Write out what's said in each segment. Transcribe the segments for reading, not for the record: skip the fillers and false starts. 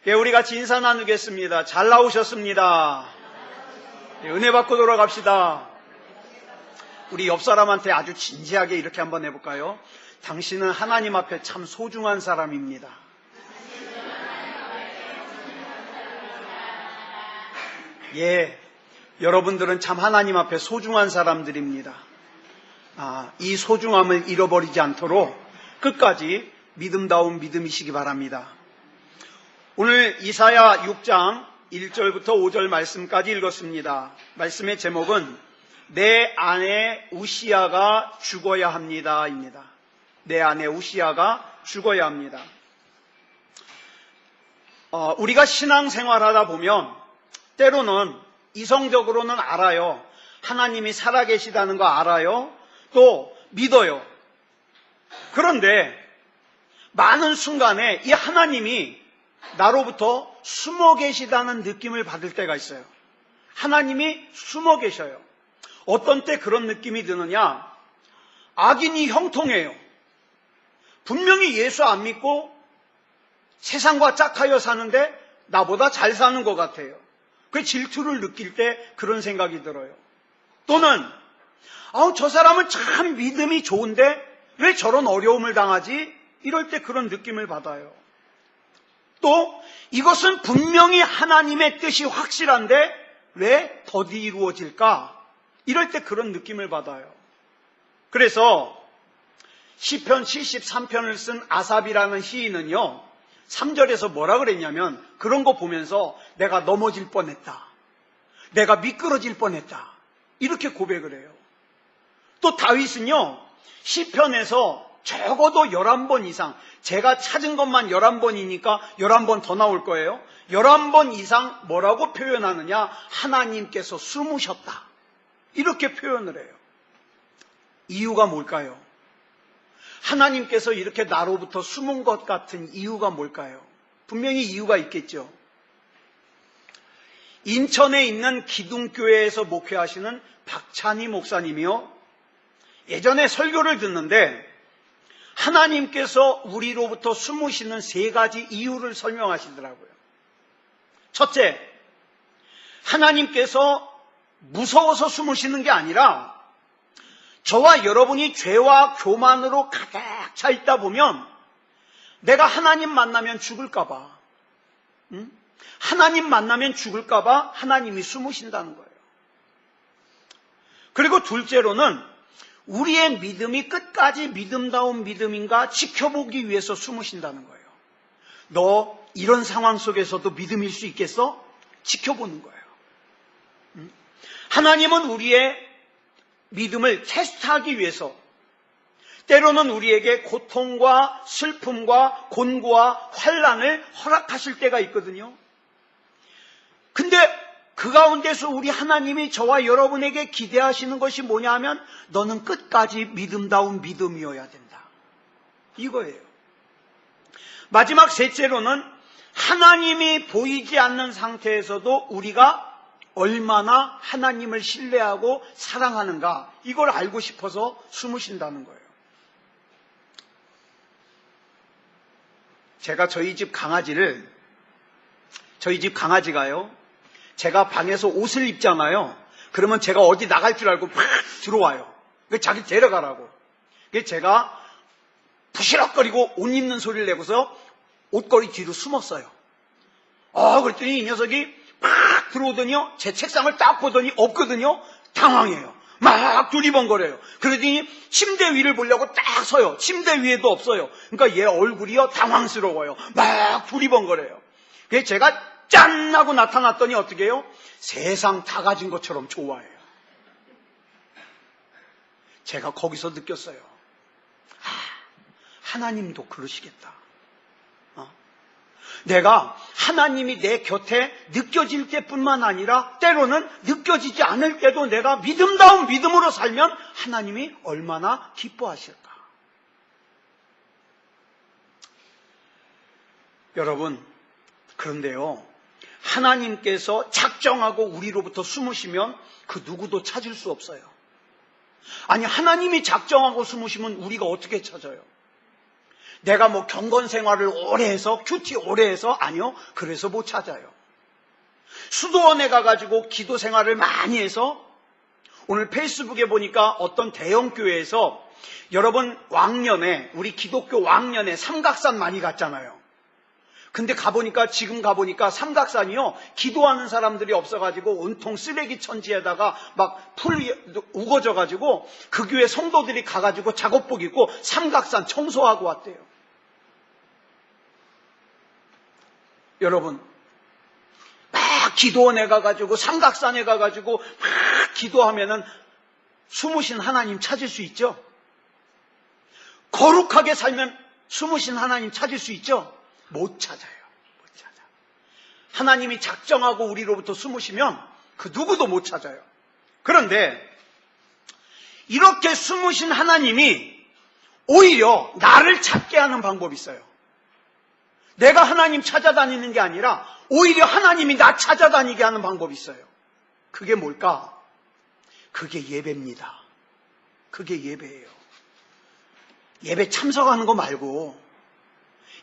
예, 우리 같이 인사 나누겠습니다. 잘 나오셨습니다. 예, 은혜 받고 돌아갑시다. 우리 옆 사람한테 아주 진지하게 이렇게 한번 해볼까요? 당신은 하나님 앞에 참 소중한 사람입니다. 예, 여러분들은 참 하나님 앞에 소중한 사람들입니다. 이 소중함을 잃어버리지 않도록 끝까지 믿음다운 믿음이시기 바랍니다. 오늘 이사야 6장 1절부터 5절 말씀까지 읽었습니다. 말씀의 제목은 내 아내 우시야가 죽어야 합니다 입니다. 내 아내 우시야가 죽어야 합니다. 우리가 신앙생활하다 보면 때로는 이성적으로는 알아요. 하나님이 살아계시다는 거 알아요. 또 믿어요. 그런데 많은 순간에 이 하나님이 나로부터 숨어 계시다는 느낌을 받을 때가 있어요. 하나님이 숨어 계셔요. 어떤 때 그런 느낌이 드느냐? 악인이 형통해요. 분명히 예수 안 믿고 세상과 짝하여 사는데 나보다 잘 사는 것 같아요. 그 질투를 느낄 때 그런 생각이 들어요. 또는 저 사람은 참 믿음이 좋은데 왜 저런 어려움을 당하지? 이럴 때 그런 느낌을 받아요. 또 이것은 분명히 하나님의 뜻이 확실한데 왜 더디 이루어질까? 이럴 때 그런 느낌을 받아요. 그래서 시편 73편을 쓴 아삽이라는 시인은요, 3절에서 뭐라 그랬냐면 그런 거 보면서 내가 넘어질 뻔했다. 내가 미끄러질 뻔했다. 이렇게 고백을 해요. 또 다윗은요, 시편에서 적어도 11번 이상, 제가 찾은 것만 11번이니까 11번 더 나올 거예요. 11번 이상 뭐라고 표현하느냐? 하나님께서 숨으셨다. 이렇게 표현을 해요. 이유가 뭘까요? 하나님께서 이렇게 나로부터 숨은 것 같은 이유가 뭘까요? 분명히 이유가 있겠죠. 인천에 있는 기둥교회에서 목회하시는 박찬희 목사님이요, 예전에 설교를 듣는데 하나님께서 우리로부터 숨으시는 3가지 이유를 설명하시더라고요. 첫째, 하나님께서 무서워서 숨으시는 게 아니라 저와 여러분이 죄와 교만으로 가득 차 있다 보면 내가 하나님 만나면 죽을까 봐, 하나님 만나면 죽을까 봐 하나님이 숨으신다는 거예요. 그리고 둘째로는 우리의 믿음이 끝까지 믿음다운 믿음인가 지켜보기 위해서 숨으신다는 거예요. 너 이런 상황 속에서도 믿음일 수 있겠어? 지켜보는 거예요. 하나님은 우리의 믿음을 테스트하기 위해서 때로는 우리에게 고통과 슬픔과 곤고와 환난을 허락하실 때가 있거든요. 근데 그 가운데서 우리 하나님이 저와 여러분에게 기대하시는 것이 뭐냐 하면 너는 끝까지 믿음다운 믿음이어야 된다. 이거예요. 마지막 셋째로는 하나님이 보이지 않는 상태에서도 우리가 얼마나 하나님을 신뢰하고 사랑하는가, 이걸 알고 싶어서 숨으신다는 거예요. 제가 저희 집 강아지가요, 제가 방에서 옷을 입잖아요. 그러면 제가 어디 나갈 줄 알고 막 들어와요. 자기 데려가라고. 제가 부시럭거리고 옷 입는 소리를 내고서 옷걸이 뒤로 숨었어요. 그랬더니 이 녀석이 막 들어오더니요, 제 책상을 딱 보더니 없거든요. 당황해요. 막 두리번거려요. 그러더니 침대 위를 보려고 딱 서요. 침대 위에도 없어요. 그러니까 얘 얼굴이요, 당황스러워요. 막 두리번거려요. 그래서 제가 짠! 하고 나타났더니 어떻게 해요? 세상 다 가진 것처럼 좋아해요. 제가 거기서 느꼈어요. 하나님도 그러시겠다. 내가 하나님이 내 곁에 느껴질 때뿐만 아니라 때로는 느껴지지 않을 때도 내가 믿음다운 믿음으로 살면 하나님이 얼마나 기뻐하실까. 여러분, 그런데요, 하나님께서 작정하고 우리로부터 숨으시면 그 누구도 찾을 수 없어요. 아니, 하나님이 작정하고 숨으시면 우리가 어떻게 찾아요? 내가 뭐 경건 생활을 오래 해서, 큐티 오래 해서? 아니요. 그래서 못 찾아요. 수도원에 가가지고 기도 생활을 많이 해서, 오늘 페이스북에 보니까 어떤 대형교회에서 여러분 왕년에, 우리 기독교 왕년에 삼각산 많이 갔잖아요. 근데 지금 가보니까 삼각산이요, 기도하는 사람들이 없어가지고 온통 쓰레기 천지에다가 막 풀 우거져가지고 그 교회 성도들이 가가지고 작업복 입고 삼각산 청소하고 왔대요. 여러분, 막 기도원에 가가지고 삼각산에 가가지고 막 기도하면은 숨으신 하나님 찾을 수 있죠? 거룩하게 살면 숨으신 하나님 찾을 수 있죠? 못 찾아요. 못 찾아. 하나님이 작정하고 우리로부터 숨으시면 그 누구도 못 찾아요. 그런데 이렇게 숨으신 하나님이 오히려 나를 찾게 하는 방법이 있어요. 내가 하나님 찾아다니는 게 아니라 오히려 하나님이 나 찾아다니게 하는 방법이 있어요. 그게 뭘까? 그게 예배입니다. 그게 예배예요. 예배 참석하는 거 말고,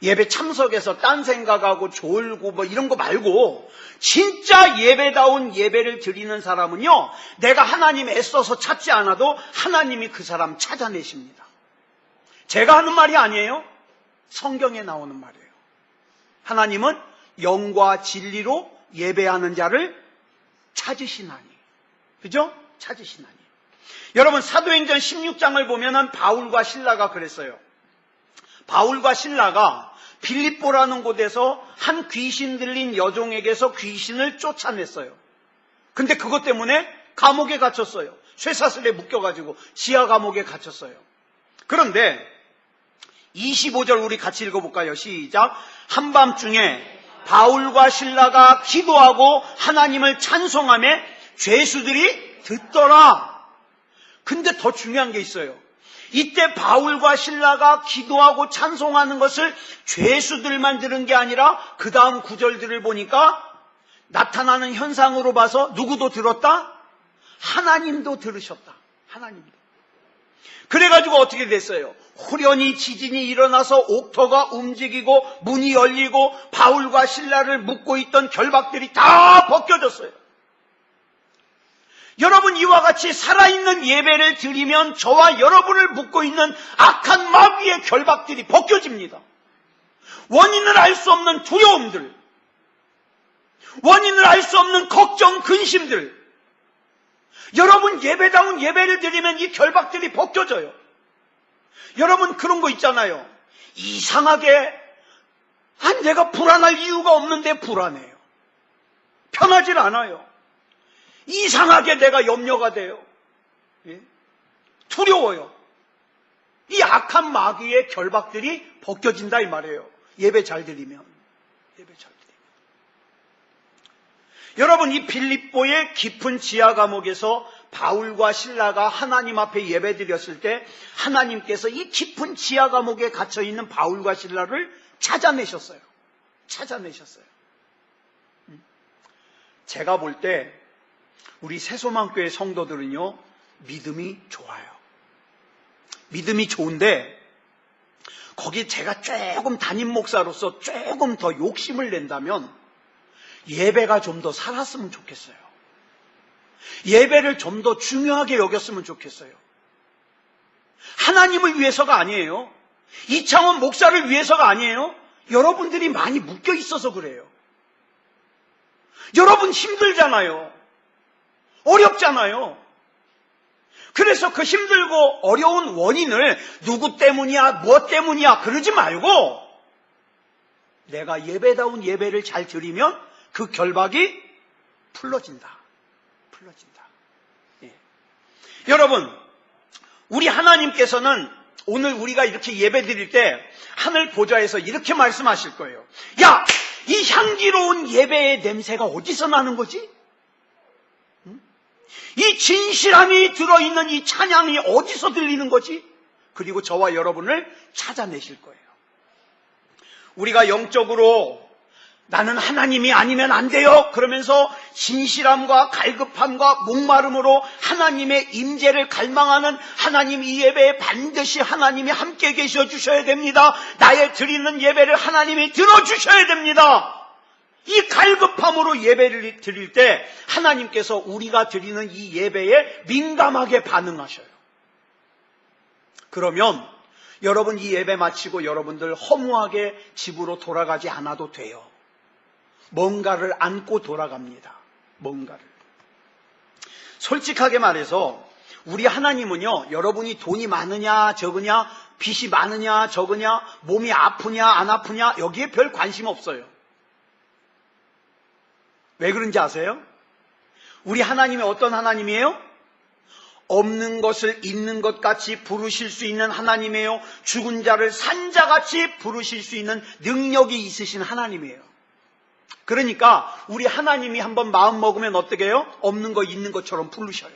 예배 참석해서 딴 생각하고 졸고 뭐 이런 거 말고, 진짜 예배다운 예배를 드리는 사람은요, 내가 하나님 애써서 찾지 않아도 하나님이 그 사람 찾아내십니다. 제가 하는 말이 아니에요. 성경에 나오는 말이에요. 하나님은 영과 진리로 예배하는 자를 찾으시나니. 그죠? 찾으시나니. 여러분, 사도행전 16장을 보면은 바울과 실라가 그랬어요. 바울과 실라가 빌립보라는 곳에서 한 귀신 들린 여종에게서 귀신을 쫓아냈어요. 근데 그것 때문에 감옥에 갇혔어요. 쇠사슬에 묶여가지고 지하 감옥에 갇혔어요. 그런데 25절 우리 같이 읽어볼까요? 시작. 한밤중에 바울과 실라가 기도하고 하나님을 찬송하며 죄수들이 듣더라. 근데 더 중요한 게 있어요. 이때 바울과 실라가 기도하고 찬송하는 것을 죄수들만 들은 게 아니라 그 다음 구절들을 보니까 나타나는 현상으로 봐서 누구도 들었다? 하나님도 들으셨다. 하나님도. 그래가지고 어떻게 됐어요? 후련히 지진이 일어나서 옥터가 움직이고 문이 열리고 바울과 실라를 묶고 있던 결박들이 다 벗겨졌어요. 여러분, 이와 같이 살아있는 예배를 드리면 저와 여러분을 묶고 있는 악한 마귀의 결박들이 벗겨집니다. 원인을 알 수 없는 두려움들, 원인을 알 수 없는 걱정, 근심들, 여러분 예배다운 예배를 드리면 이 결박들이 벗겨져요. 여러분, 그런 거 있잖아요. 이상하게 내가 불안할 이유가 없는데 불안해요. 편하질 않아요. 이상하게 내가 염려가 돼요. 두려워요. 이 악한 마귀의 결박들이 벗겨진다 이 말이에요. 예배 잘 드리면. 예배 잘 드리면. 여러분, 이 빌립보의 깊은 지하 감옥에서 바울과 실라가 하나님 앞에 예배 드렸을 때 하나님께서 이 깊은 지하 감옥에 갇혀 있는 바울과 실라를 찾아내셨어요. 찾아내셨어요. 제가 볼 때 우리 새소망교회 성도들은요, 믿음이 좋아요. 믿음이 좋은데 거기 제가 조금 담임 목사로서 조금 더 욕심을 낸다면 예배가 좀 더 살았으면 좋겠어요. 예배를 좀 더 중요하게 여겼으면 좋겠어요. 하나님을 위해서가 아니에요. 이창원 목사를 위해서가 아니에요. 여러분들이 많이 묶여 있어서 그래요. 여러분 힘들잖아요. 어렵잖아요. 그래서 그 힘들고 어려운 원인을 누구 때문이야, 무엇 때문이야 그러지 말고 내가 예배다운 예배를 잘 드리면 그 결박이 풀어진다. 풀어진다. 예. 여러분, 우리 하나님께서는 오늘 우리가 이렇게 예배 드릴 때 하늘 보좌에서 이렇게 말씀하실 거예요. 야, 이 향기로운 예배의 냄새가 어디서 나는 거지? 이 진실함이 들어있는 이 찬양이 어디서 들리는 거지? 그리고 저와 여러분을 찾아내실 거예요. 우리가 영적으로 나는 하나님이 아니면 안 돼요. 그러면서 진실함과 갈급함과 목마름으로 하나님의 임재를 갈망하는 하나님, 이 예배에 반드시 하나님이 함께 계셔 주셔야 됩니다. 나의 드리는 예배를 하나님이 들어주셔야 됩니다. 이 갈급함으로 예배를 드릴 때 하나님께서 우리가 드리는 이 예배에 민감하게 반응하셔요. 그러면 여러분 이 예배 마치고 여러분들 허무하게 집으로 돌아가지 않아도 돼요. 뭔가를 안고 돌아갑니다. 뭔가를. 솔직하게 말해서 우리 하나님은요, 여러분이 돈이 많으냐 적으냐, 빚이 많으냐 적으냐, 몸이 아프냐 안 아프냐, 여기에 별 관심 없어요. 왜 그런지 아세요? 우리 하나님이 어떤 하나님이에요? 없는 것을 있는 것 같이 부르실 수 있는 하나님이에요. 죽은 자를 산자같이 부르실 수 있는 능력이 있으신 하나님이에요. 그러니까 우리 하나님이 한번 마음 먹으면 어떻게 해요? 없는 거 있는 것처럼 부르셔요.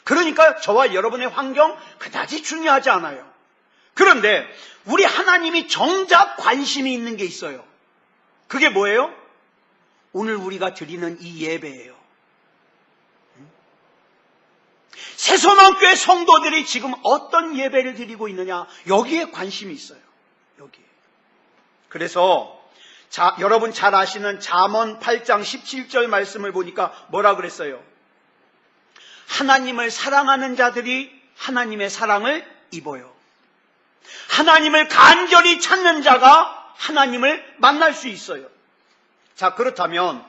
그러니까 저와 여러분의 환경 그다지 중요하지 않아요. 그런데 우리 하나님이 정작 관심이 있는 게 있어요. 그게 뭐예요? 오늘 우리가 드리는 이 예배예요. 새소망교회 성도들이 지금 어떤 예배를 드리고 있느냐, 여기에 관심이 있어요. 여기에. 그래서 여러분 잘 아시는 잠언 8장 17절 말씀을 보니까 뭐라 그랬어요? 하나님을 사랑하는 자들이 하나님의 사랑을 입어요. 하나님을 간절히 찾는 자가 하나님을 만날 수 있어요. 자, 그렇다면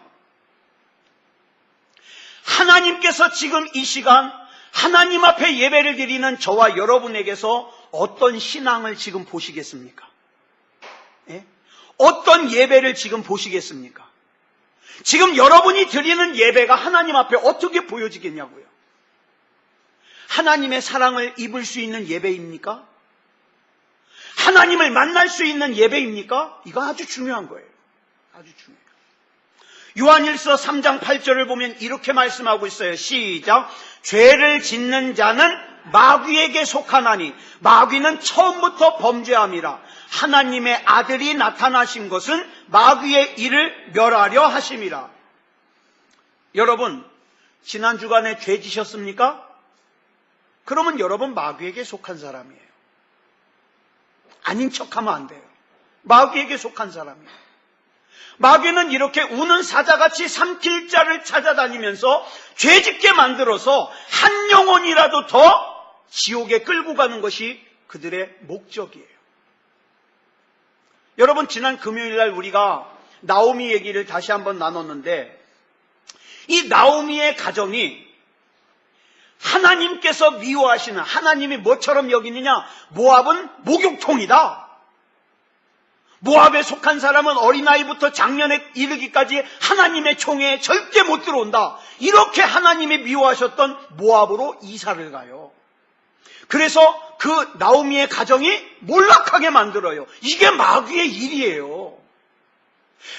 하나님께서 지금 이 시간 하나님 앞에 예배를 드리는 저와 여러분에게서 어떤 신앙을 지금 보시겠습니까? 예? 어떤 예배를 지금 보시겠습니까? 지금 여러분이 드리는 예배가 하나님 앞에 어떻게 보여지겠냐고요? 하나님의 사랑을 입을 수 있는 예배입니까? 하나님을 만날 수 있는 예배입니까? 이거 아주 중요한 거예요. 아주 중요해요. 요한일서 3장 8절을 보면 이렇게 말씀하고 있어요. 시작. 죄를 짓는 자는 마귀에게 속하나니 마귀는 처음부터 범죄함이라. 하나님의 아들이 나타나신 것은 마귀의 일을 멸하려 하심이라. 여러분, 지난 주간에 죄 지셨습니까? 그러면 여러분 마귀에게 속한 사람이에요. 아닌 척하면 안 돼요. 마귀에게 속한 사람이에요. 마귀는 이렇게 우는 사자같이 삼킬 자를 찾아다니면서 죄짓게 만들어서 한 영혼이라도 더 지옥에 끌고 가는 것이 그들의 목적이에요. 여러분, 지난 금요일날 우리가 나오미 얘기를 다시 한번 나눴는데, 이 나오미의 가정이 하나님께서 미워하시는, 하나님이 뭐처럼 여기느냐? 모압은 목욕통이다. 모압에 속한 사람은 어린아이부터 장년에 이르기까지 하나님의 총회에 절대 못 들어온다. 이렇게 하나님이 미워하셨던 모압으로 이사를 가요. 그래서 그 나오미의 가정이 몰락하게 만들어요. 이게 마귀의 일이에요.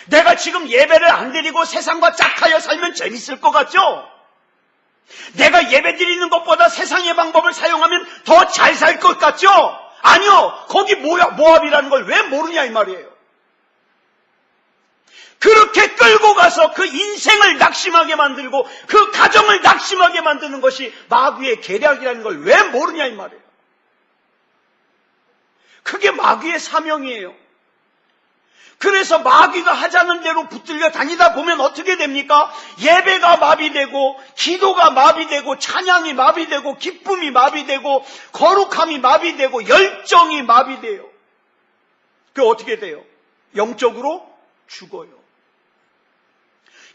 내가 지금 예배를 안 드리고 세상과 짝하여 살면 재밌을 것 같죠? 내가 예배 드리는 것보다 세상의 방법을 사용하면 더 잘 살 것 같죠? 아니요. 거기 모압이라는 걸 왜 모르냐 이 말이에요. 그렇게 끌고 가서 그 인생을 낙심하게 만들고 그 가정을 낙심하게 만드는 것이 마귀의 계략이라는 걸 왜 모르냐 이 말이에요. 그게 마귀의 사명이에요. 그래서 마귀가 하자는 대로 붙들려 다니다 보면 어떻게 됩니까? 예배가 마비되고 기도가 마비되고 찬양이 마비되고 기쁨이 마비되고 거룩함이 마비되고 열정이 마비돼요. 그게 어떻게 돼요? 영적으로 죽어요.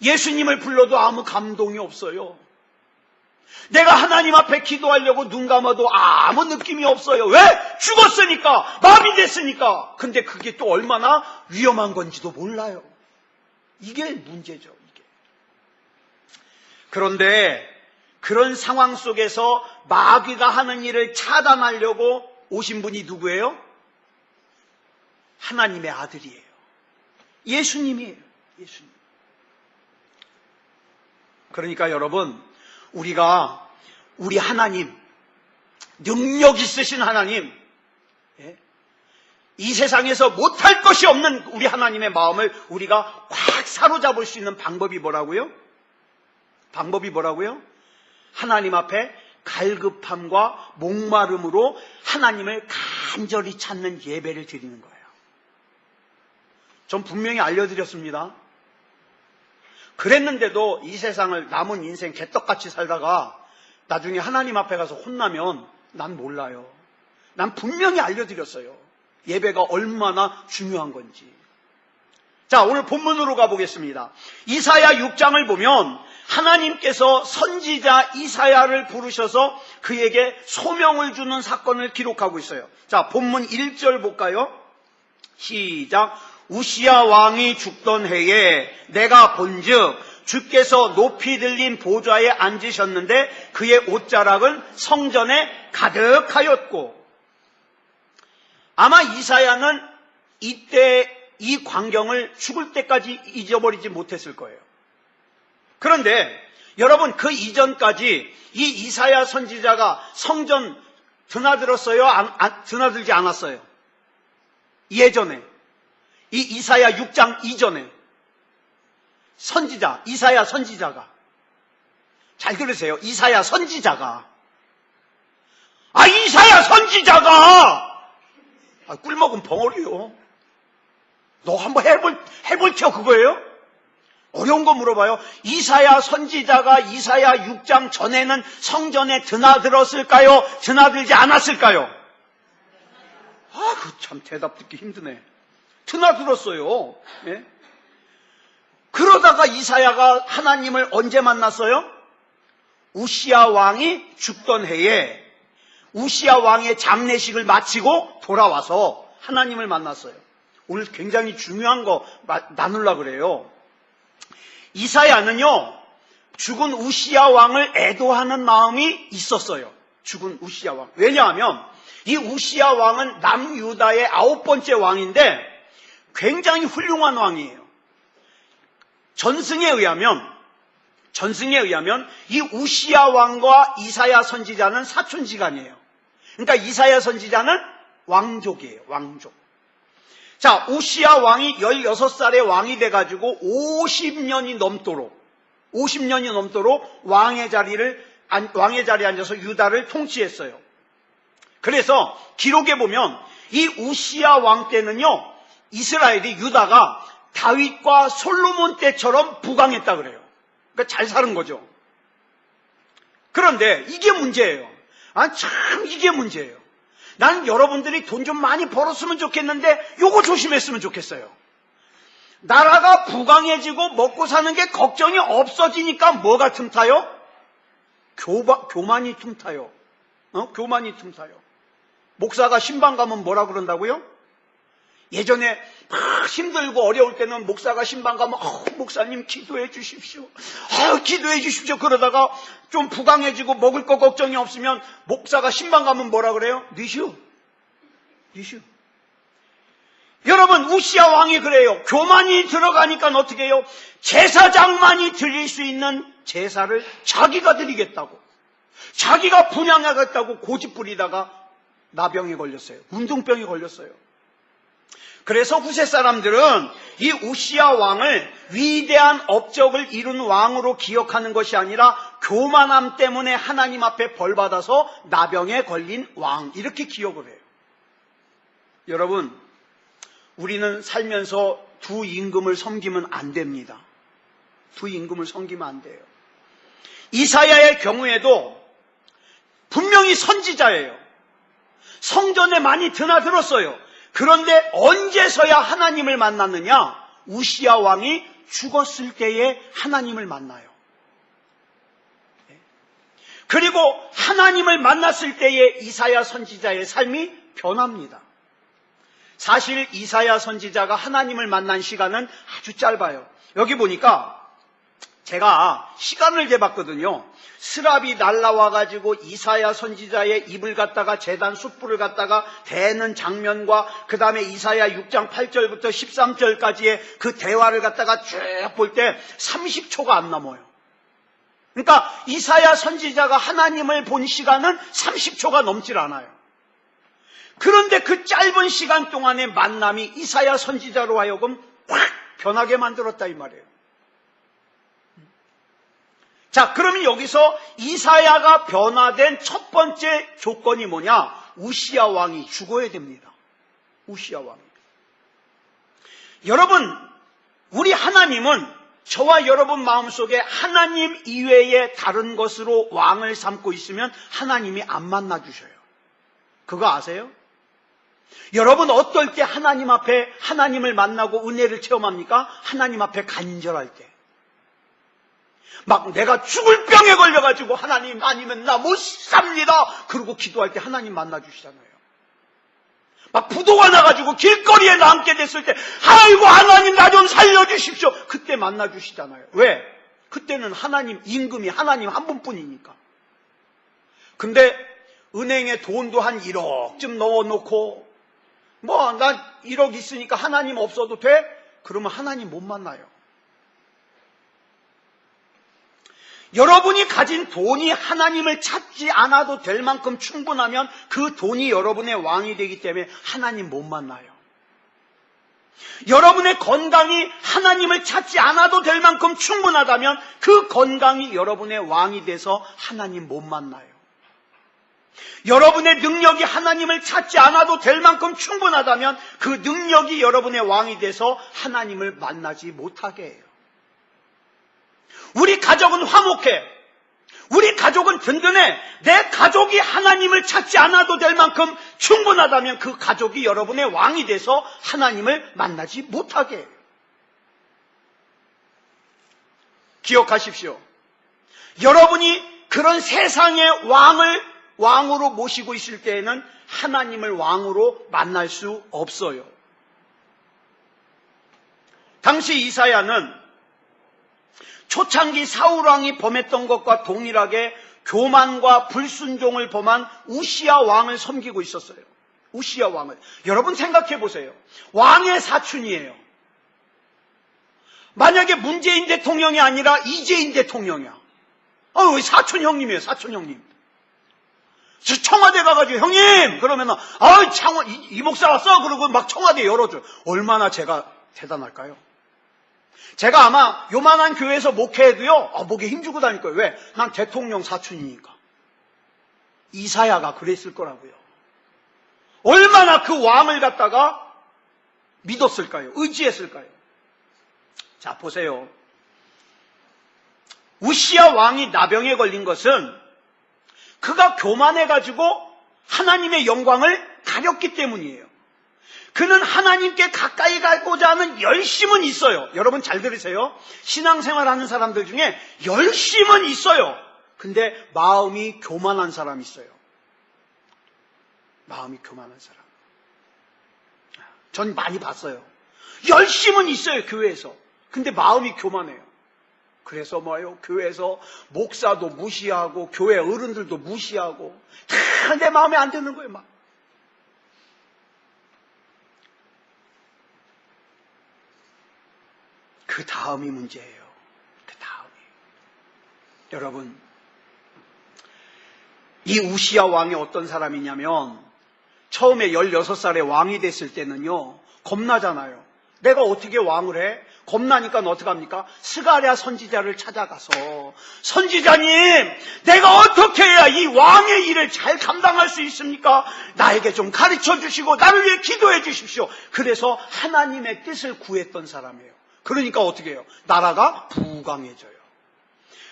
예수님을 불러도 아무 감동이 없어요. 내가 하나님 앞에 기도하려고 눈 감아도 아무 느낌이 없어요. 왜? 죽었으니까, 마비됐으니까. 근데 그게 또 얼마나 위험한 건지도 몰라요. 이게 문제죠, 이게. 그런데 그런 상황 속에서 마귀가 하는 일을 차단하려고 오신 분이 누구예요? 하나님의 아들이에요. 예수님이에요. 예수님. 그러니까 여러분, 우리가 우리 하나님, 능력 있으신 하나님, 이 세상에서 못할 것이 없는 우리 하나님의 마음을 우리가 확 사로잡을 수 있는 방법이 뭐라고요? 방법이 뭐라고요? 하나님 앞에 갈급함과 목마름으로 하나님을 간절히 찾는 예배를 드리는 거예요. 전 분명히 알려드렸습니다. 그랬는데도 이 세상을 남은 인생 개떡같이 살다가 나중에 하나님 앞에 가서 혼나면 난 몰라요. 난 분명히 알려드렸어요. 예배가 얼마나 중요한 건지. 자, 오늘 본문으로 가보겠습니다. 이사야 6장을 보면 하나님께서 선지자 이사야를 부르셔서 그에게 소명을 주는 사건을 기록하고 있어요. 자, 본문 1절 볼까요? 시작. 우시야 왕이 죽던 해에 내가 본즉 주께서 높이 들린 보좌에 앉으셨는데 그의 옷자락은 성전에 가득하였고. 아마 이사야는 이때 이 광경을 죽을 때까지 잊어버리지 못했을 거예요. 그런데 여러분, 그 이전까지 이 이사야 선지자가 성전 드나들었어요? 드나들지 않았어요? 예전에 이 이사야 6장 이전에 선지자, 이사야 선지자가, 잘 들으세요. 이사야 선지자가, 이사야 선지자가, 꿀먹은 벙어리요. 너 한번 해볼 겨 그거예요? 어려운 거 물어봐요. 이사야 선지자가 이사야 6장 전에는 성전에 드나들었을까요? 드나들지 않았을까요? 그 참 대답 듣기 힘드네. 드나들었어요. 예? 그러다가 이사야가 하나님을 언제 만났어요? 우시야 왕이 죽던 해에 우시야 왕의 장례식을 마치고 돌아와서 하나님을 만났어요. 오늘 굉장히 중요한 거 나누려고 그래요. 이사야는요, 죽은 우시야 왕을 애도하는 마음이 있었어요. 죽은 우시야 왕. 왜냐하면 이 우시야 왕은 남유다의 9번째 왕인데 굉장히 훌륭한 왕이에요. 전승에 의하면 이 우시야 왕과 이사야 선지자는 사촌지간이에요. 그러니까 이사야 선지자는 왕족이에요. 왕족. 자, 우시야 왕이 16살에 왕이 돼가지고 50년이 넘도록 왕의 자리에 앉아서 유다를 통치했어요. 그래서 기록에 보면 이 우시야 왕 때는요, 이스라엘이, 유다가 다윗과 솔로몬 때처럼 부강했다 그래요. 그러니까 잘 사는 거죠. 그런데 이게 문제예요. 참 이게 문제예요. 난 여러분들이 돈 좀 많이 벌었으면 좋겠는데 요거 조심했으면 좋겠어요. 나라가 부강해지고 먹고 사는 게 걱정이 없어지니까 뭐가 틈타요? 교만이 틈타요. 교만이 틈타요. 목사가 신방 가면 뭐라 그런다고요? 예전에 막 힘들고 어려울 때는 목사가 신방 가면 목사님 기도해 주십시오. 기도해 주십시오. 그러다가 좀 부강해지고 먹을 거 걱정이 없으면 목사가 신방 가면 뭐라 그래요? 니슈. 여러분, 우시야 왕이 그래요. 교만이 들어가니까 어떻게 해요? 제사장만이 드릴 수 있는 제사를 자기가 드리겠다고, 자기가 분양하겠다고 고집부리다가 나병에 걸렸어요. 문둥병에 걸렸어요. 그래서 후세 사람들은 이 우시야 왕을 위대한 업적을 이룬 왕으로 기억하는 것이 아니라 교만함 때문에 하나님 앞에 벌받아서 나병에 걸린 왕, 이렇게 기억을 해요. 여러분, 우리는 살면서 두 임금을 섬기면 안 됩니다. 두 임금을 섬기면 안 돼요. 이사야의 경우에도 분명히 선지자예요. 성전에 많이 드나들었어요. 그런데 언제서야 하나님을 만났느냐? 우시야 왕이 죽었을 때에 하나님을 만나요. 그리고 하나님을 만났을 때에 이사야 선지자의 삶이 변합니다. 사실 이사야 선지자가 하나님을 만난 시간은 아주 짧아요. 여기 보니까 제가 시간을 재봤거든요. 스랍이 날라와가지고 이사야 선지자의 입을 갖다가 제단 숯불을 갖다가 대는 장면과 그 다음에 이사야 6장 8절부터 13절까지의 그 대화를 갖다가 쭉 볼 때 30초가 안 넘어요. 그러니까 이사야 선지자가 하나님을 본 시간은 30초가 넘질 않아요. 그런데 그 짧은 시간 동안의 만남이 이사야 선지자로 하여금 확 변하게 만들었다 이 말이에요. 자, 그러면 여기서 이사야가 변화된 첫 번째 조건이 뭐냐? 우시야 왕이 죽어야 됩니다. 우시야 왕이. 여러분, 우리 하나님은 저와 여러분 마음속에 하나님 이외의 다른 것으로 왕을 삼고 있으면 하나님이 안 만나주셔요. 그거 아세요? 여러분 어떨 때 하나님 앞에 하나님을 만나고 은혜를 체험합니까? 하나님 앞에 간절할 때. 막 내가 죽을 병에 걸려가지고 하나님 아니면 나 못 삽니다. 그러고 기도할 때 하나님 만나주시잖아요. 막 부도가 나가지고 길거리에 남게 됐을 때 아이고 하나님 나 좀 살려주십시오. 그때 만나주시잖아요. 왜? 그때는 하나님 임금이 하나님 한 분뿐이니까. 근데 은행에 돈도 한 1억쯤 넣어놓고 뭐 난 1억 있으니까 하나님 없어도 돼? 그러면 하나님 못 만나요. 여러분이 가진 돈이 하나님을 찾지 않아도 될 만큼 충분하면 그 돈이 여러분의 왕이 되기 때문에 하나님 못 만나요. 여러분의 건강이 하나님을 찾지 않아도 될 만큼 충분하다면 그 건강이 여러분의 왕이 돼서 하나님 못 만나요. 여러분의 능력이 하나님을 찾지 않아도 될 만큼 충분하다면 그 능력이 여러분의 왕이 돼서 하나님을 만나지 못하게 해요. 우리 가족은 화목해. 우리 가족은 든든해. 내 가족이 하나님을 찾지 않아도 될 만큼 충분하다면 그 가족이 여러분의 왕이 돼서 하나님을 만나지 못하게 해요. 기억하십시오. 여러분이 그런 세상의 왕으로 모시고 있을 때에는 하나님을 왕으로 만날 수 없어요. 당시 이사야는 초창기 사울왕이 범했던 것과 동일하게 교만과 불순종을 범한 우시야 왕을 섬기고 있었어요. 우시야 왕을. 여러분 생각해 보세요. 왕의 사촌이에요. 만약에 문재인 대통령이 아니라 이재인 대통령이야. 사촌 형님이에요. 사촌 형님. 청와대 가가지고 형님 그러면은 이 목사 왔어? 그러고 막 청와대 열어줘요. 얼마나 제가 대단할까요? 제가 아마 요만한 교회에서 목회해도요, 목에 힘주고 다닐 거예요. 왜? 난 대통령 사촌이니까. 이사야가 그랬을 거라고요. 얼마나 그 왕을 갖다가 믿었을까요? 의지했을까요? 자, 보세요. 우시야 왕이 나병에 걸린 것은 그가 교만해가지고 하나님의 영광을 가렸기 때문이에요. 그는 하나님께 가까이 가고자 하는 열심은 있어요. 여러분 잘 들으세요. 신앙생활하는 사람들 중에 열심은 있어요. 근데 마음이 교만한 사람이 있어요. 마음이 교만한 사람. 전 많이 봤어요. 열심은 있어요, 교회에서. 근데 마음이 교만해요. 그래서 뭐예요? 교회에서 목사도 무시하고 교회 어른들도 무시하고 다 내 마음에 안 드는 거예요, 막. 그 다음이 문제예요. 그 다음이. 여러분, 이 우시야 왕이 어떤 사람이냐면 처음에 16살에 왕이 됐을 때는요, 겁나잖아요. 내가 어떻게 왕을 해? 겁나니까 어떻게 합니까? 스가랴 선지자를 찾아가서 선지자님, 내가 어떻게 해야 이 왕의 일을 잘 감당할 수 있습니까? 나에게 좀 가르쳐 주시고 나를 위해 기도해 주십시오. 그래서 하나님의 뜻을 구했던 사람이에요. 그러니까 어떻게 해요? 나라가 부강해져요.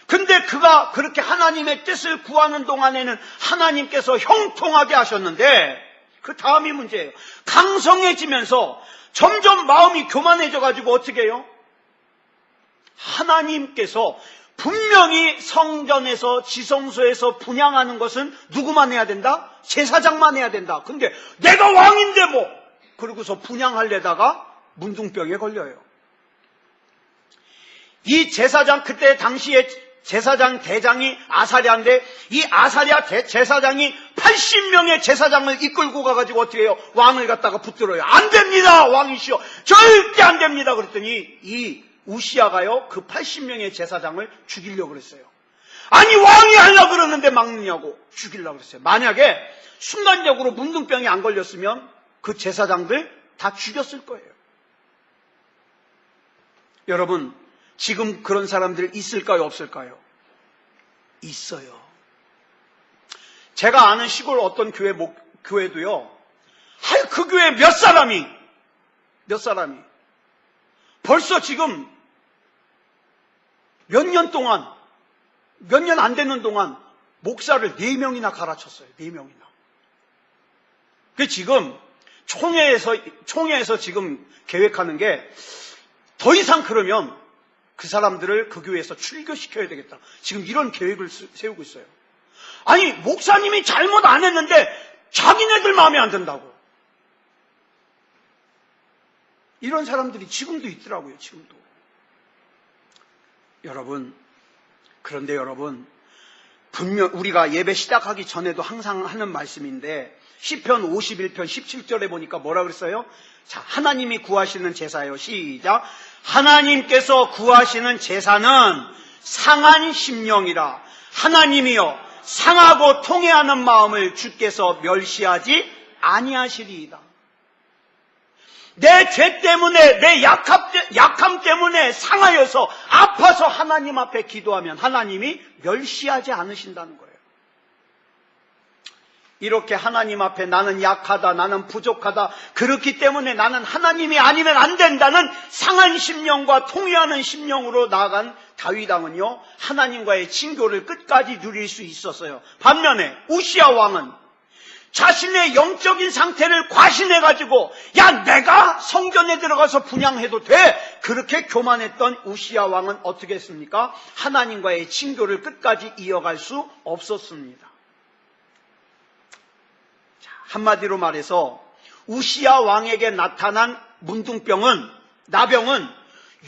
근데 그가 그렇게 하나님의 뜻을 구하는 동안에는 하나님께서 형통하게 하셨는데 그 다음이 문제예요. 강성해지면서 점점 마음이 교만해져가지고 어떻게 해요? 하나님께서 분명히 성전에서 지성소에서 분향하는 것은 누구만 해야 된다? 제사장만 해야 된다. 근데 내가 왕인데 뭐! 그러고서 분향하려다가 문둥병에 걸려요. 이 제사장, 그때 당시에 제사장 대장이 아사랴인데 이 아사랴 제사장이 80명의 제사장을 이끌고 가가지고 어떻게 해요? 왕을 갖다가 붙들어요. 안 됩니다, 왕이시여. 절대 안 됩니다. 그랬더니 이 우시야가요, 그 80명의 제사장을 죽이려고 그랬어요. 아니 왕이 하려고 그러는데 막느냐고 죽이려고 그랬어요. 만약에 순간적으로 문둥병이 안 걸렸으면 그 제사장들 다 죽였을 거예요. 여러분, 지금 그런 사람들 있을까요, 없을까요? 있어요. 제가 아는 시골 어떤 교회도요, 그 교회 몇 사람이 벌써 지금 몇 년 안 되는 동안 목사를 4명이나 갈아쳤어요. 4명이나. 그 지금 총회에서 지금 계획하는 게 더 이상 그러면 그 사람들을 그 교회에서 출교시켜야 되겠다. 지금 이런 계획을 세우고 있어요. 아니, 목사님이 잘못 안 했는데 자기네들 마음에 안 든다고. 이런 사람들이 지금도 있더라고요. 지금도. 그런데 여러분, 분명 우리가 예배 시작하기 전에도 항상 하는 말씀인데 시편 51편 17절에 보니까 뭐라 그랬어요? 자, 하나님이 구하시는 제사예요. 시작. 하나님께서 구하시는 제사는 상한 심령이라. 하나님이여 상하고 통회하는 마음을 주께서 멸시하지 아니하시리이다. 내 죄 때문에, 내 약함 때문에 상하여서 아파서 하나님 앞에 기도하면 하나님이 멸시하지 않으신다는 거예요. 이렇게 하나님 앞에 나는 약하다, 나는 부족하다, 그렇기 때문에 나는 하나님이 아니면 안 된다는 상한 심령과 통회하는 심령으로 나아간 다윗 왕은요, 하나님과의 친교를 끝까지 누릴 수 있었어요. 반면에 우시야 왕은 자신의 영적인 상태를 과신해가지고 야, 내가 성전에 들어가서 분향해도 돼, 그렇게 교만했던 우시야 왕은 어떻게 했습니까? 하나님과의 친교를 끝까지 이어갈 수 없었습니다. 한마디로 말해서 우시야 왕에게 나타난 나병은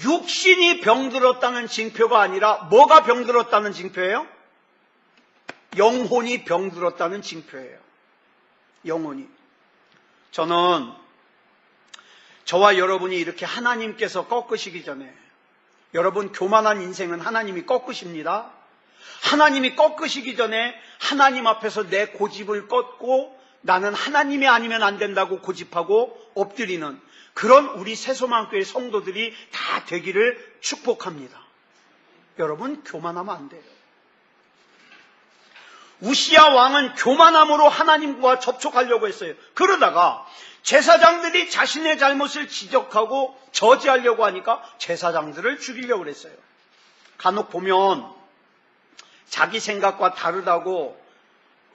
육신이 병들었다는 징표가 아니라 뭐가 병들었다는 징표예요? 영혼이 병들었다는 징표예요. 영혼이. 저는 저와 여러분이 이렇게 하나님께서 꺾으시기 전에, 여러분 교만한 인생은 하나님이 꺾으십니다. 하나님이 꺾으시기 전에 하나님 앞에서 내 고집을 꺾고 나는 하나님이 아니면 안 된다고 고집하고 엎드리는 그런 우리 새소망교회 성도들이 다 되기를 축복합니다. 여러분 교만하면 안 돼요. 우시야 왕은 교만함으로 하나님과 접촉하려고 했어요. 그러다가 제사장들이 자신의 잘못을 지적하고 저지하려고 하니까 제사장들을 죽이려고 했어요. 간혹 보면 자기 생각과 다르다고,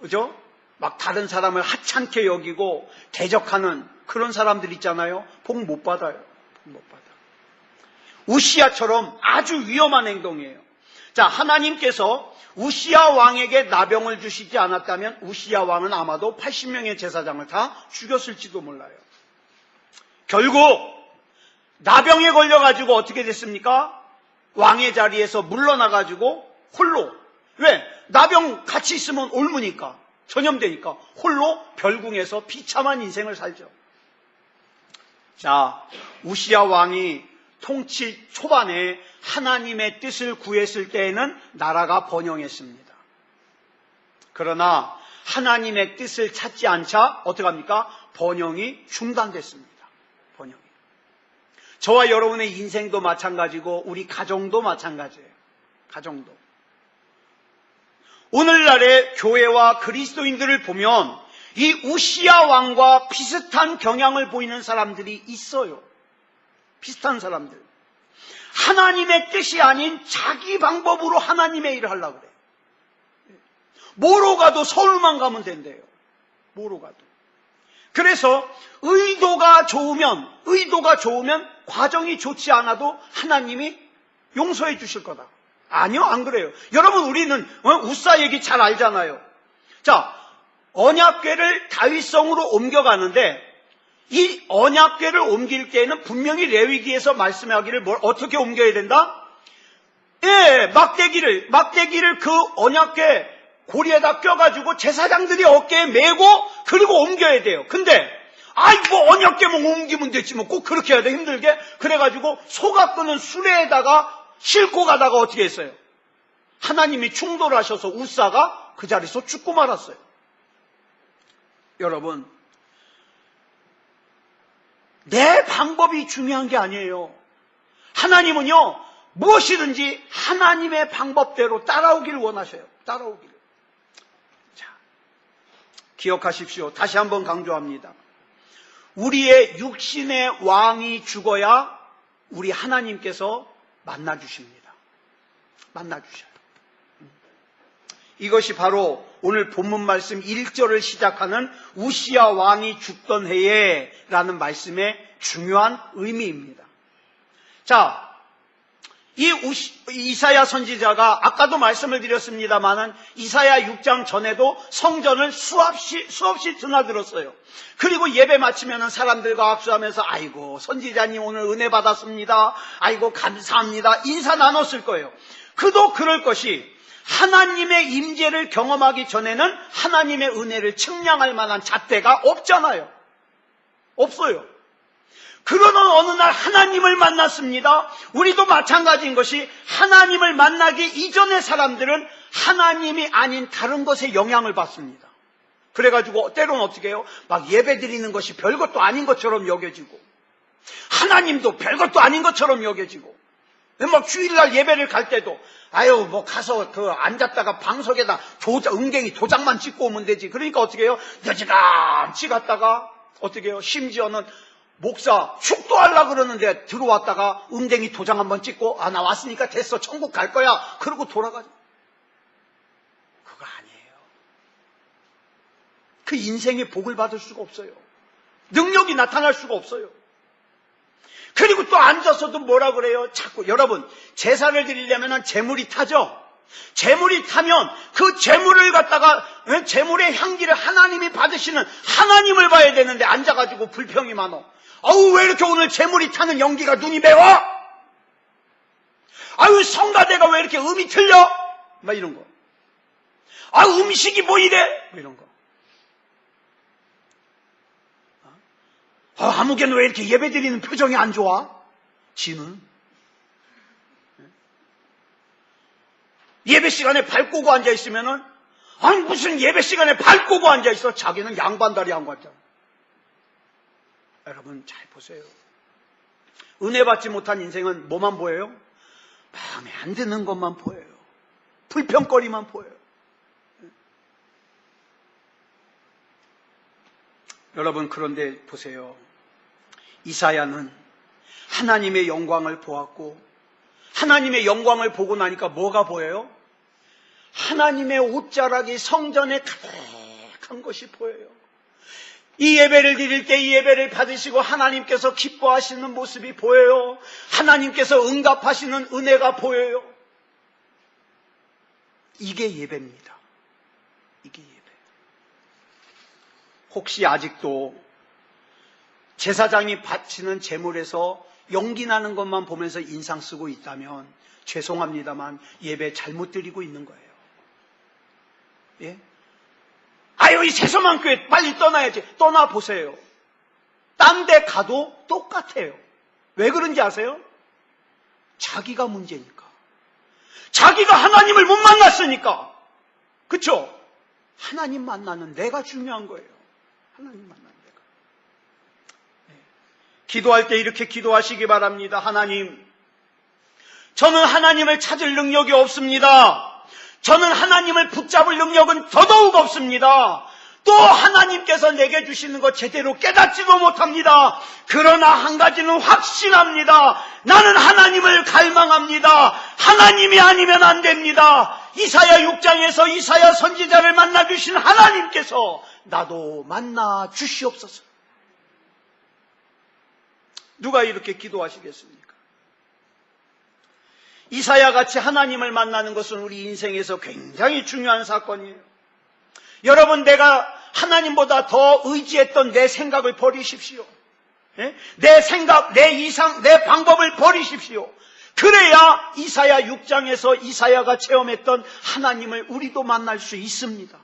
그죠? 막 다른 사람을 하찮게 여기고 대적하는 그런 사람들 있잖아요. 복 못 받아요. 복 못 받아. 우시야처럼 아주 위험한 행동이에요. 자, 하나님께서 우시야 왕에게 나병을 주시지 않았다면 우시야 왕은 아마도 80명의 제사장을 다 죽였을지도 몰라요. 결국 나병에 걸려가지고 어떻게 됐습니까? 왕의 자리에서 물러나가지고 홀로, 왜? 나병 같이 있으면 옮으니까, 전염되니까 홀로 별궁에서 비참한 인생을 살죠. 자, 우시야 왕이 통치 초반에 하나님의 뜻을 구했을 때에는 나라가 번영했습니다. 그러나 하나님의 뜻을 찾지 않자 어떻게 합니까? 번영이 중단됐습니다. 번영이. 저와 여러분의 인생도 마찬가지고 우리 가정도 마찬가지예요. 가정도. 오늘날의 교회와 그리스도인들을 보면 이 우시야 왕과 비슷한 경향을 보이는 사람들이 있어요. 비슷한 사람들. 하나님의 뜻이 아닌 자기 방법으로 하나님의 일을 하려고 그래요. 뭐로 가도 서울만 가면 된대요. 뭐로 가도. 그래서 의도가 좋으면 과정이 좋지 않아도 하나님이 용서해 주실 거다. 아니요, 안 그래요. 여러분, 우리는 우사 얘기 잘 알잖아요. 자, 언약궤를 다윗성으로 옮겨가는데 이 언약궤를 옮길 때에는 분명히 레위기에서 말씀하기를 어떻게 옮겨야 된다? 예, 막대기를 그 언약궤 고리에다 껴가지고 제사장들이 어깨에 메고 그리고 옮겨야 돼요. 근데 뭐 언약궤만 옮기면 됐지 뭐 꼭 그렇게 해야 돼, 힘들게. 그래가지고 소가 끄는 수레에다가 싣고 가다가 어떻게 했어요? 하나님이 충돌하셔서 우사가 그 자리에서 죽고 말았어요. 여러분, 내 방법이 중요한 게 아니에요. 하나님은요, 무엇이든지 하나님의 방법대로 따라오기를 원하셔요. 따라오기를. 자, 기억하십시오. 다시 한번 강조합니다. 우리의 육신의 왕이 죽어야 우리 하나님께서 만나주십니다. 만나주셔요. 이것이 바로 오늘 본문 말씀 1절을 시작하는 우시야 왕이 죽던 해에 라는 말씀의 중요한 의미입니다. 자, 이 이사야 선지자가 아까도 말씀을 드렸습니다마는 이사야 6장 전에도 성전을 수없이 드나들었어요. 그리고 예배 마치면은 사람들과 악수하면서 아이고 선지자님 오늘 은혜 받았습니다. 아이고 감사합니다. 인사 나눴을 거예요. 그도 그럴 것이 하나님의 임재를 경험하기 전에는 하나님의 은혜를 측량할 만한 잣대가 없잖아요. 없어요. 그러던 어느 날 하나님을 만났습니다. 우리도 마찬가지인 것이 하나님을 만나기 이전의 사람들은 하나님이 아닌 다른 것에 영향을 받습니다. 그래가지고 때로는 어떻게 해요? 막 예배 드리는 것이 별것도 아닌 것처럼 여겨지고 하나님도 별것도 아닌 것처럼 여겨지고 막 주일날 예배를 갈 때도 아유 뭐 가서 앉았다가 방석에다 은갱이 도장만 찍고 오면 되지. 그러니까 어떻게 해요? 여지간치 갔다가 어떻게 해요? 심지어는 목사 축도하려고 그러는데 들어왔다가 은댕이 도장 한번 찍고 나 왔으니까 됐어 천국 갈 거야 그러고 돌아가죠. 그거 아니에요. 그 인생의 복을 받을 수가 없어요. 능력이 나타날 수가 없어요. 그리고 또 앉아서도 뭐라 그래요? 자꾸 여러분 제사를 드리려면 재물이 타죠. 재물이 타면 그 재물을 갖다가 재물의 향기를 하나님이 받으시는 하나님을 봐야 되는데 앉아가지고 불평이 많어. 아우 왜 이렇게 오늘 재물이 타는 연기가 눈이 매워? 아유 성가대가 왜 이렇게 음이 틀려? 막 이런 거. 아 음식이 뭐 이래? 뭐 이런 거. 아무개는 왜 이렇게 예배드리는 표정이 안 좋아? 지는 예배 시간에 발 꼬고 앉아있으면은 아니 무슨 예배 시간에 발 꼬고 앉아있어? 자기는 양반다리 안 갔잖아. 여러분 잘 보세요. 은혜 받지 못한 인생은 뭐만 보여요? 마음에 안 드는 것만 보여요. 불평거리만 보여요. 여러분 그런데 보세요. 이사야는 하나님의 영광을 보았고 하나님의 영광을 보고 나니까 뭐가 보여요? 하나님의 옷자락이 성전에 가득한 것이 보여요. 이 예배를 드릴 때 이 예배를 받으시고 하나님께서 기뻐하시는 모습이 보여요. 하나님께서 응답하시는 은혜가 보여요. 이게 예배입니다. 이게 예배. 혹시 아직도 제사장이 바치는 제물에서 연기 나는 것만 보면서 인상 쓰고 있다면 죄송합니다만 예배 잘못 드리고 있는 거예요. 예? 아유 이 세서만 교회 빨리 떠나야지. 떠나보세요. 딴 데 가도 똑같아요. 왜 그런지 아세요? 자기가 문제니까. 자기가 하나님을 못 만났으니까. 그쵸? 하나님 만나는 내가 중요한 거예요. 하나님 만나는 내가. 네. 기도할 때 이렇게 기도하시기 바랍니다. 하나님, 저는 하나님을 찾을 능력이 없습니다. 저는 하나님을 붙잡을 능력은 더더욱 없습니다. 또 하나님께서 내게 주시는 것 제대로 깨닫지도 못합니다. 그러나 한 가지는 확신합니다. 나는 하나님을 갈망합니다. 하나님이 아니면 안 됩니다. 이사야 6장에서 이사야 선지자를 만나주신 하나님께서 나도 만나 주시옵소서. 누가 이렇게 기도하시겠습니까? 이사야 같이 하나님을 만나는 것은 우리 인생에서 굉장히 중요한 사건이에요. 여러분, 내가 하나님보다 더 의지했던 내 생각을 버리십시오. 내 생각, 내 이상, 내 방법을 버리십시오. 그래야 이사야 6장에서 이사야가 체험했던 하나님을 우리도 만날 수 있습니다.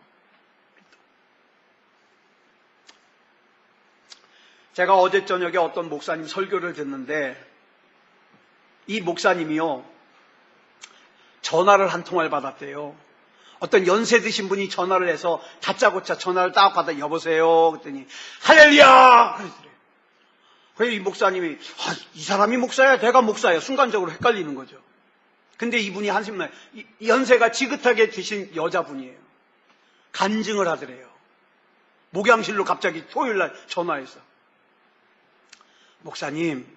제가 어제 저녁에 어떤 목사님 설교를 듣는데 이 목사님이요, 전화를 한 통을 받았대요. 어떤 연세 드신 분이 전화를 해서 다짜고짜 전화를 딱 받아, 여보세요? 그랬더니 할렐루야! 그러더래요. 그래서 이 목사님이 이 사람이 목사야? 내가 목사야? 순간적으로 헷갈리는 거죠. 근데 이분이 한숨날, 연세가 지긋하게 드신 여자분이에요. 간증을 하더래요. 목양실로 갑자기 토요일날 전화해서, 목사님,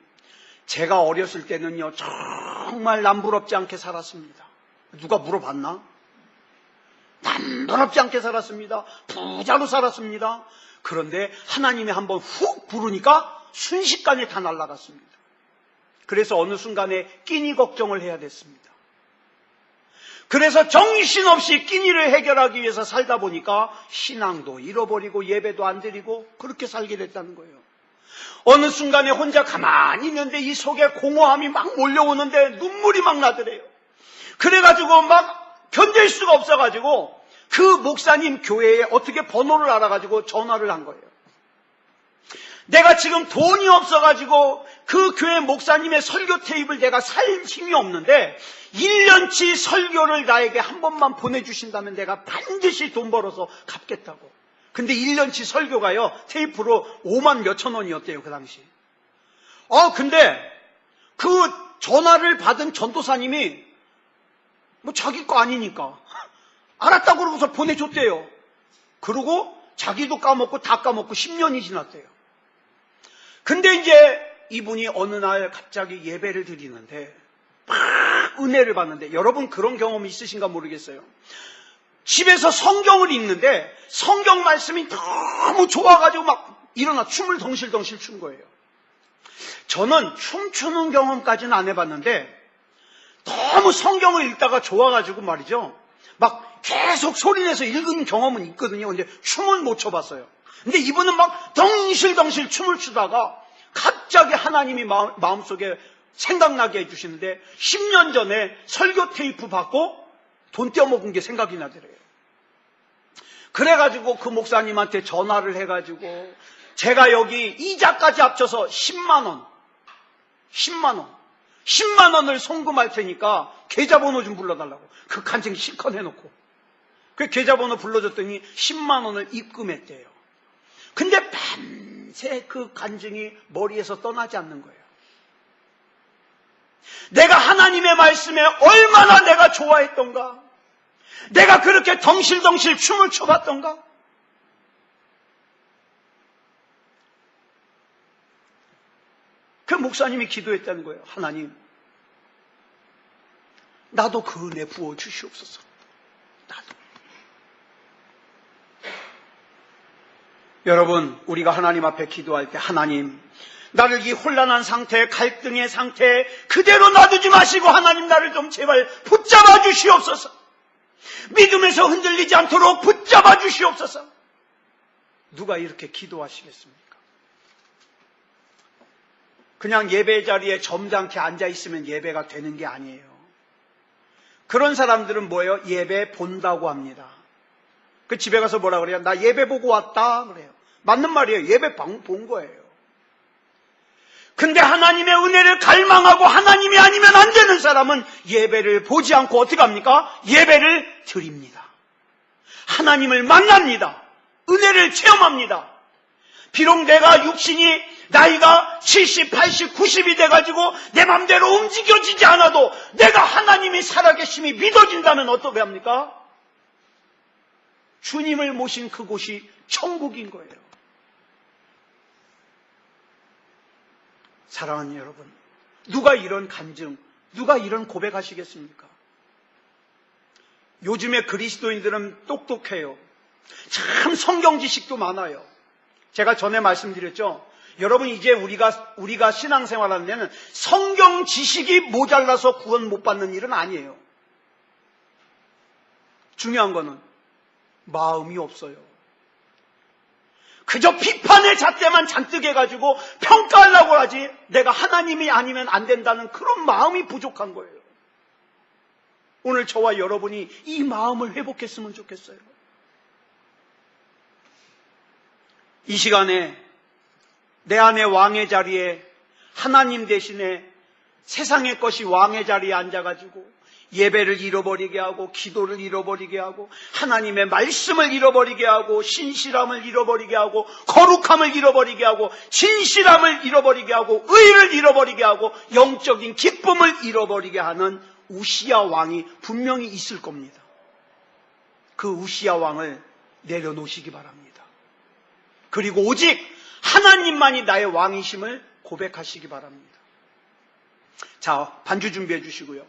제가 어렸을 때는요 정말 남부럽지 않게 살았습니다. 누가 물어봤나? 남부럽지 않게 살았습니다. 부자로 살았습니다. 그런데 하나님이 한번 훅 부르니까 순식간에 다 날아갔습니다. 그래서 어느 순간에 끼니 걱정을 해야 됐습니다. 그래서 정신없이 끼니를 해결하기 위해서 살다 보니까 신앙도 잃어버리고 예배도 안 드리고 그렇게 살게 됐다는 거예요. 어느 순간에 혼자 가만히 있는데 이 속에 공허함이 막 몰려오는데 눈물이 막 나더래요. 그래가지고 막 견딜 수가 없어가지고 그 목사님 교회에 어떻게 번호를 알아가지고 전화를 한 거예요. 내가 지금 돈이 없어가지고 그 교회 목사님의 설교 테이프를 내가 살 힘이 없는데 1년치 설교를 나에게 한 번만 보내주신다면 내가 반드시 돈 벌어서 갚겠다고. 근데 1년치 설교가요 테이프로 5만 몇천 원이었대요 그 당시. 근데 그 전화를 받은 전도사님이 뭐 자기 거 아니니까 알았다고 그러고서 보내줬대요. 그러고 자기도 까먹고 다 까먹고 10년이 지났대요. 근데 이제 이분이 어느 날 갑자기 예배를 드리는데 막 은혜를 받는데, 여러분 그런 경험이 있으신가 모르겠어요. 집에서 성경을 읽는데 성경 말씀이 너무 좋아가지고 막 일어나 춤을 덩실덩실 춘 거예요. 저는 춤추는 경험까지는 안 해봤는데 너무 성경을 읽다가 좋아가지고 말이죠, 막 계속 소리내서 읽은 경험은 있거든요. 근데 춤은 못 춰봤어요. 근데 이분은 막 덩실덩실 춤을 추다가 갑자기 하나님이 마음속에 생각나게 해주시는데 10년 전에 설교 테이프 받고 돈 떼어먹은 게 생각이 나더래요. 그래가지고 그 목사님한테 전화를 해가지고 제가 여기 이자까지 합쳐서 10만 원을 송금할 테니까 계좌번호 좀 불러달라고. 그 간증 실컷 해놓고 그 계좌번호 불러줬더니 10만 원을 입금했대요. 근데 밤새 그 간증이 머리에서 떠나지 않는 거예요. 내가 하나님의 말씀에 얼마나 내가 좋아했던가, 내가 그렇게 덩실덩실 춤을 춰봤던가. 그 목사님이 기도했다는 거예요. 하나님, 나도 그 은혜 부어주시옵소서. 나도. 여러분, 우리가 하나님 앞에 기도할 때, 하나님, 나를 이 혼란한 상태, 갈등의 상태에 그대로 놔두지 마시고 하나님 나를 좀 제발 붙잡아 주시옵소서. 믿음에서 흔들리지 않도록 붙잡아 주시옵소서. 누가 이렇게 기도하시겠습니까? 그냥 예배 자리에 점잖게 앉아있으면 예배가 되는 게 아니에요. 그런 사람들은 뭐예요? 예배 본다고 합니다. 그 집에 가서 뭐라 그래요? 나 예배 보고 왔다 그래요. 맞는 말이에요. 예배 본 거예요. 근데 하나님의 은혜를 갈망하고 하나님이 아니면 안 되는 사람은 예배를 보지 않고 어떻게 합니까? 예배를 드립니다. 하나님을 만납니다. 은혜를 체험합니다. 비록 내가 육신이 나이가 70, 80, 90이 돼가지고 내 맘대로 움직여지지 않아도 내가 하나님이 살아계심이 믿어진다면 어떻게 합니까? 주님을 모신 그곳이 천국인 거예요. 사랑하는 여러분, 누가 이런 간증, 누가 이런 고백하시겠습니까? 요즘에 그리스도인들은 똑똑해요. 참 성경 지식도 많아요. 제가 전에 말씀드렸죠. 여러분, 이제 우리가 신앙생활하는 데는 성경 지식이 모자라서 구원 못 받는 일은 아니에요. 중요한 거는 마음이 없어요. 그저 비판의 잣대만 잔뜩 해가지고 평가하려고 하지 내가 하나님이 아니면 안 된다는 그런 마음이 부족한 거예요. 오늘 저와 여러분이 이 마음을 회복했으면 좋겠어요. 이 시간에 내 안에 왕의 자리에 하나님 대신에 세상의 것이 왕의 자리에 앉아가지고 예배를 잃어버리게 하고 기도를 잃어버리게 하고 하나님의 말씀을 잃어버리게 하고 신실함을 잃어버리게 하고 거룩함을 잃어버리게 하고 진실함을 잃어버리게 하고 의를 잃어버리게 하고 영적인 기쁨을 잃어버리게 하는 우시야 왕이 분명히 있을 겁니다. 그 우시야 왕을 내려놓으시기 바랍니다. 그리고 오직 하나님만이 나의 왕이심을 고백하시기 바랍니다. 자, 반주 준비해 주시고요.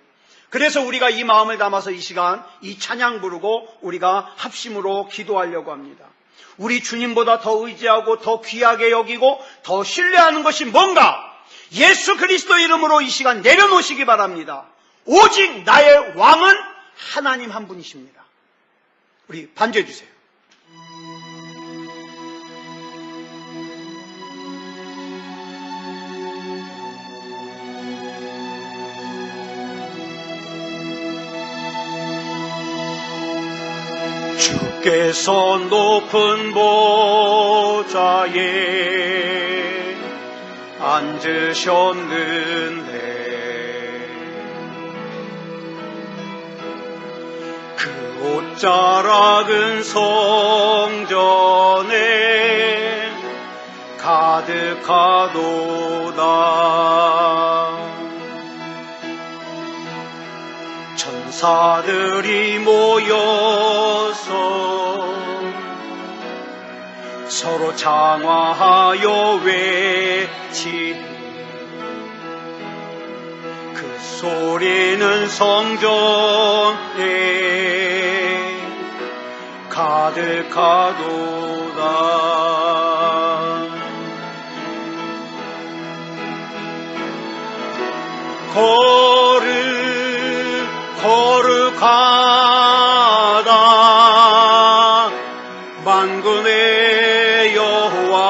그래서 우리가 이 마음을 담아서 이 시간 이 찬양 부르고 우리가 합심으로 기도하려고 합니다. 우리 주님보다 더 의지하고 더 귀하게 여기고 더 신뢰하는 것이 뭔가? 예수 그리스도 이름으로 이 시간 내려놓으시기 바랍니다. 오직 나의 왕은 하나님 한 분이십니다. 우리 반주해 주세요. 주께서 높은 보좌에 앉으셨는데 그 옷자락은 성전에 가득하도다. 천사들이 모여서 서로 장화하여 외치니 그 소리는 성전에 가득하도다. 거룩하다 만군의 여호와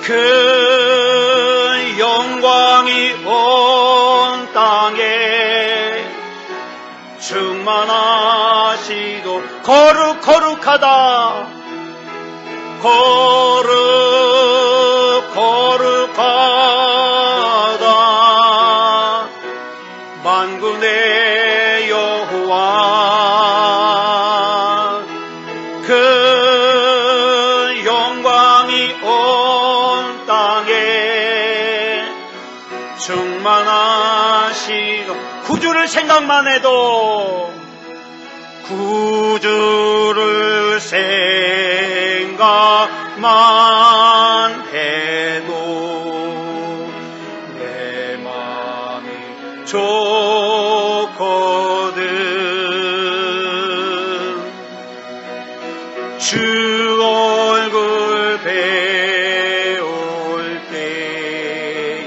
그 영광이 온 땅에 충만하시도 거룩하다 거룩하다 만군의 여호와 그 영광이 온 땅에 충만하시도 구주를 생각만 해도 구주를 생각만 해도 내 마음이 좋거든. 주 얼굴 배울 때에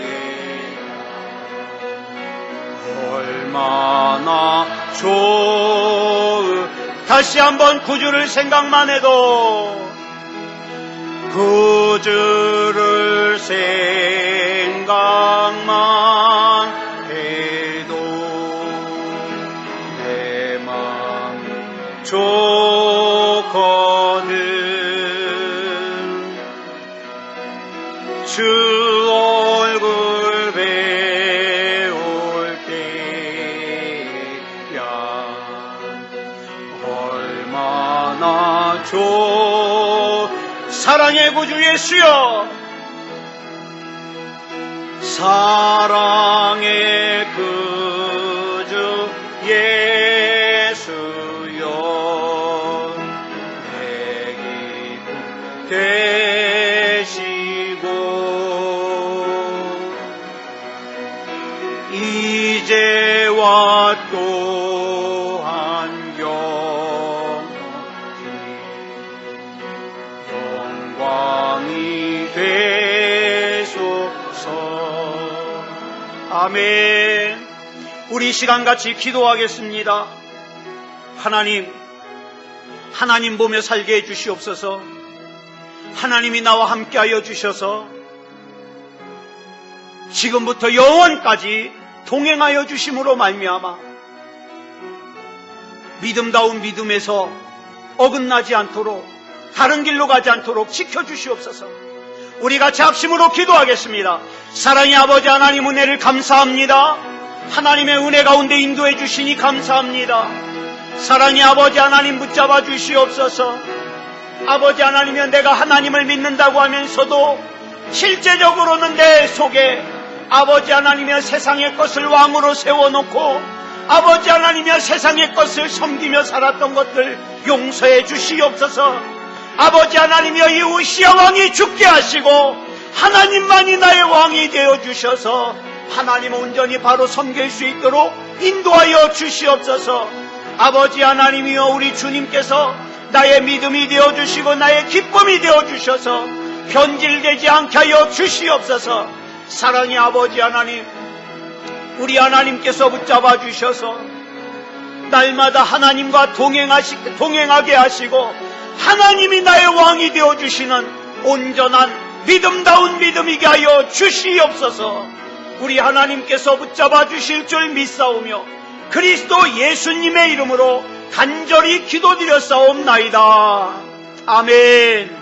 얼마나 다시 한번 구주를 생각만 해도 구주를 생각만 해도 내 마음 좋거든. 주 얼굴 배울 때야 얼마나 사랑의 구주 예수여, 사랑의 구주 예수여, 내 기쁨 되시고 이제와 또한 영광이 되소서. 아멘. 우리 시간같이 기도하겠습니다. 하나님 보며 살게 해주시옵소서. 하나님이 나와 함께하여 주셔서 지금부터 영원까지 동행하여 주심으로 말미암아 믿음다운 믿음에서 어긋나지 않도록, 다른 길로 가지 않도록 지켜주시옵소서. 우리 같이 합심으로 기도하겠습니다. 사랑의 아버지 하나님, 은혜를 감사합니다. 하나님의 은혜 가운데 인도해 주시니 감사합니다. 사랑의 아버지 하나님 붙잡아 주시옵소서. 아버지 하나님이여, 내가 하나님을 믿는다고 하면서도 실제적으로는 내 속에 아버지 하나님이여 세상의 것을 왕으로 세워놓고 아버지 하나님이여 세상의 것을 섬기며 살았던 것들 용서해 주시옵소서. 아버지 하나님이여, 이 우시야 왕이 죽게 하시고 하나님만이 나의 왕이 되어 주셔서 하나님 온전히 바로 섬길 수 있도록 인도하여 주시옵소서. 아버지 하나님이여, 우리 주님께서 나의 믿음이 되어 주시고 나의 기쁨이 되어 주셔서 변질되지 않게 하여 주시옵소서. 사랑의 아버지 하나님, 우리 하나님께서 붙잡아 주셔서 날마다 하나님과 동행하게 하시고 하나님이 나의 왕이 되어 주시는 온전한 믿음다운 믿음이게 하여 주시옵소서. 우리 하나님께서 붙잡아 주실 줄 믿사오며 그리스도 예수님의 이름으로 간절히 기도드렸사옵나이다. 아멘.